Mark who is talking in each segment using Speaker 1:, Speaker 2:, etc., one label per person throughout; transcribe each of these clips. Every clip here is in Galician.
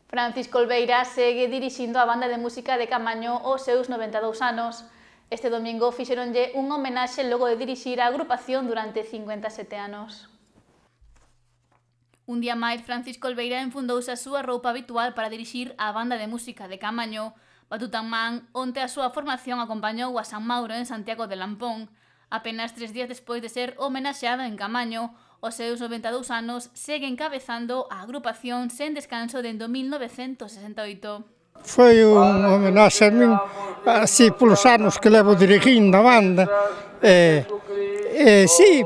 Speaker 1: Francisco Olveira segue dirixindo a banda de música de Camaño aos seus 92 anos. Este domingo fixeronlle unha homenaxe logo de dirixir a agrupación durante 57 anos. Un día máis, Francisco Olveira enfundouse a súa roupa habitual para dirixir a banda de música de Camaño. Batutanman, onte a súa formación acompañou a San Mauro en Santiago de Lampón. Apenas 3 días despois de ser homenaxeado en Camaño, aos seus 92 anos segue encabezando a agrupación sen descanso dende 1968.
Speaker 2: Foi unha homenaxe a min, así polos anos que levo dirigindo a banda. Sí,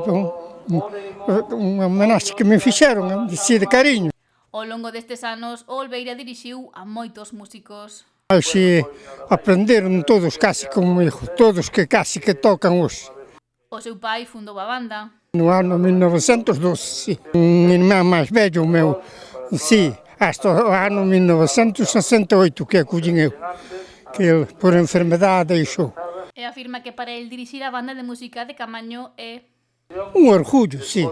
Speaker 2: unha homenaxe que me fixeron, así de cariño.
Speaker 1: Ao longo destes anos, Olveira dirixiu a moitos músicos.
Speaker 2: Así aprenderon todos casi comigo, todos que casi que tocan hoxe.
Speaker 1: O seu pai fundou a banda.
Speaker 2: No ano 1912, sí. Un irmán máis vello meu, sí, hasta o ano 1968 que acullín eu, que ele, por enfermedade deixou.
Speaker 1: E afirma que para el dirixir a banda de música de Camaño é
Speaker 2: Un orgullo, sí.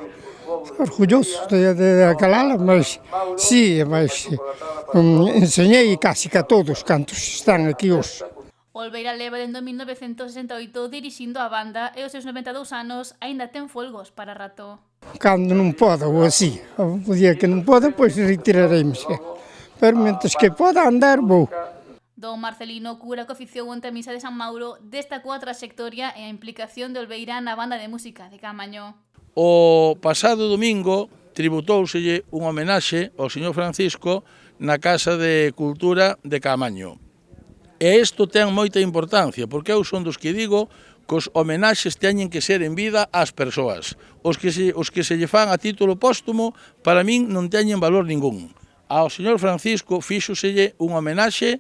Speaker 2: Orgulloso de acalala, mas sí, mas enseñei casi que a todos cantos están aquí hoxe.
Speaker 1: Olveira leva dende 1968 dirixindo a banda e aos seus 92 anos aínda ten folgos para rato.
Speaker 2: Cando non podo, ou así. O día que non podo, pois retirareime. Pero mentres que poda andar, vou.
Speaker 1: Don Marcelino, cura que oficiou onte a misa de San Mauro, destacou a traxectoria e a implicación de Olveira na banda de música de Camaño.
Speaker 3: O pasado domingo tributouselle unha homenaxe ao señor Francisco na Casa de Cultura de Camaño. E isto ten moita importancia, porque eu son dos que digo que os homenaxes teñen que ser en vida ás persoas. Os que se lle fan a título póstumo, para min non teñen valor ningún. Ao señor Francisco fíxoselle unha homenaxe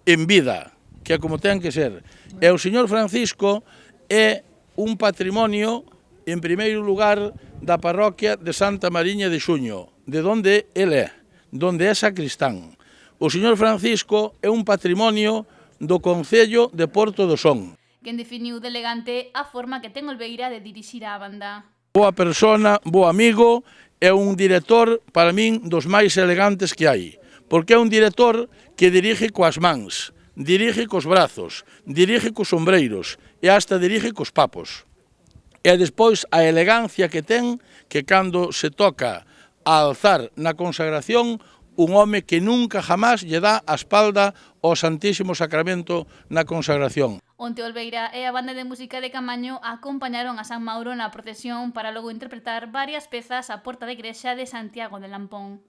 Speaker 3: en vida, que é como ten que ser. E o señor Francisco é un patrimonio, en primeiro lugar, da parroquia de Santa Mariña de Xuño, de onde ele é, donde é sacristán. O señor Francisco é un patrimonio do Concello de Porto do Son.
Speaker 1: Quen definiu de elegante a forma que ten Olveira de dirixir a banda.
Speaker 3: Boa persona, bo amigo, é un director, para min, dos máis elegantes que hai. Porque é un director que dirige coas mans, dirige cos brazos, dirige cos sombreiros e hasta dirige cos papos. E despois a elegancia que ten, que cando se toca a alzar na consagración, un home que nunca jamás lle dá a espalda ao Santísimo Sacramento na consagración.
Speaker 1: Onte Olveira e a banda de música de Camaño acompañaron a San Mauro na procesión para logo interpretar varias pezas á porta da igrexa de Santiago de Lampón.